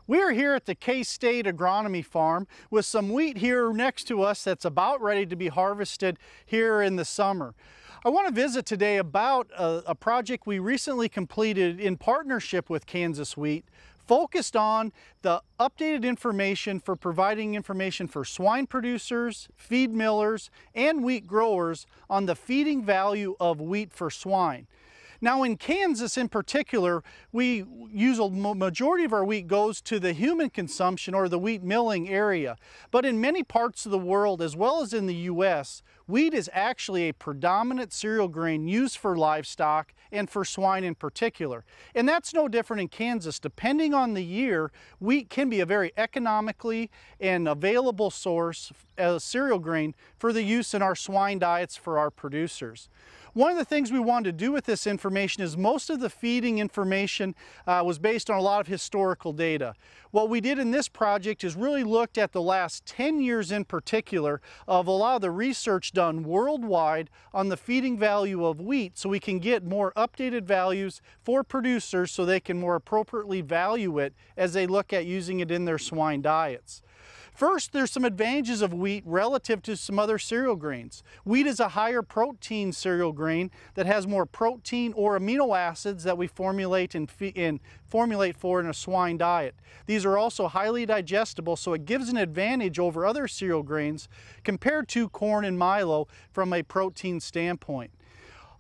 We are here at the K-State Agronomy Farm with some wheat here next to us that's about ready to be harvested here in the summer. I want to visit today about a project we recently completed in partnership with Kansas Wheat, focused on the updated information for providing information for swine producers, feed millers, and wheat growers on the feeding value of wheat for swine. Now in Kansas in particular, we use a majority of our wheat goes to the human consumption or the wheat milling area. But in many parts of the world, as well as in the US, wheat is actually a predominant cereal grain used for livestock and for swine in particular. And that's no different in Kansas. Depending on the year, wheat can be a very economically and available source as cereal grain for the use in our swine diets for our producers. One of the things we wanted to do with this information is most of the feeding information was based on a lot of historical data. What we did in this project is really looked at the last 10 years in particular of a lot of the research done worldwide on the feeding value of wheat, so we can get more updated values for producers so they can more appropriately value it as they look at using it in their swine diets. First, there's some advantages of wheat relative to some other cereal grains. Wheat is a higher protein cereal grain that has more protein or amino acids that we formulate for in a swine diet. These are also highly digestible, so it gives an advantage over other cereal grains compared to corn and milo from a protein standpoint.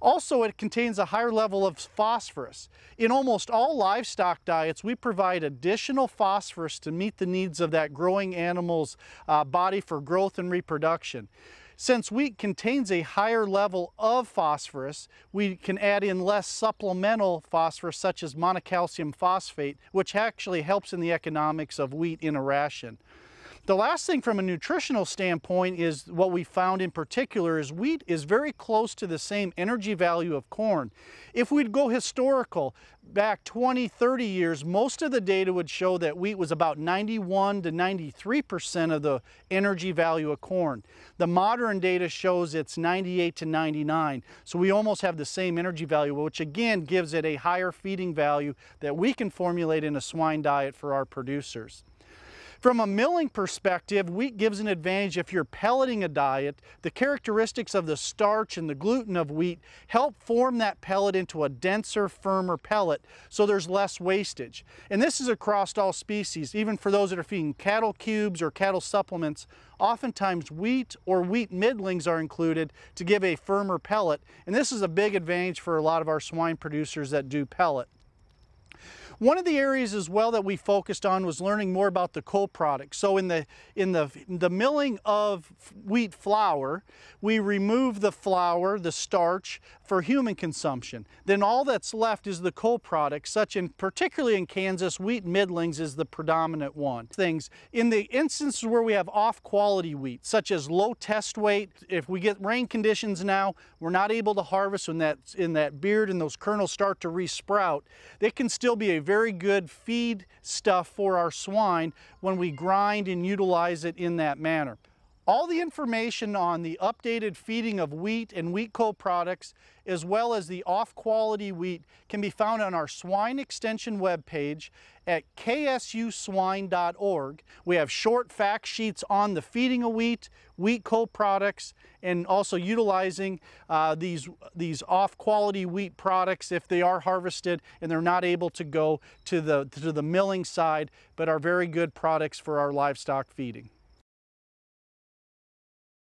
Also, it contains a higher level of phosphorus. In almost all livestock diets, we provide additional phosphorus to meet the needs of that growing animal's body for growth and reproduction. Since wheat contains a higher level of phosphorus, we can add in less supplemental phosphorus such as monocalcium phosphate, which actually helps in the economics of wheat in a ration. The last thing from a nutritional standpoint is what we found in particular is wheat is very close to the same energy value of corn. If we'd go historical, back 20, 30 years, most of the data would show that wheat was about 91 to 93% of the energy value of corn. The modern data shows it's 98 to 99. So we almost have the same energy value, which again gives it a higher feeding value that we can formulate in a swine diet for our producers. From a milling perspective, wheat gives an advantage if you're pelleting a diet. The characteristics of the starch and the gluten of wheat help form that pellet into a denser, firmer pellet, so there's less wastage. And this is across all species, even for those that are feeding cattle cubes or cattle supplements. Oftentimes wheat or wheat middlings are included to give a firmer pellet, and this is a big advantage for a lot of our swine producers that do pellet. One of the areas as well that we focused on was learning more about the co-products. So in the milling of wheat flour, we remove the flour, the starch, for human consumption. Then all that's left is the co-products, particularly in Kansas, wheat middlings is the predominant one. In the instances where we have off-quality wheat, such as low test weight, if we get rain conditions now, we're not able to harvest when in that beard and those kernels start to resprout, they can still be a very good feed stuff for our swine when we grind and utilize it in that manner. All the information on the updated feeding of wheat and wheat co-products, as well as the off-quality wheat, can be found on our swine extension webpage at ksuswine.org. We have short fact sheets on the feeding of wheat, wheat co-products, and also utilizing these off-quality wheat products if they are harvested and they're not able to go to the milling side, but are very good products for our livestock feeding.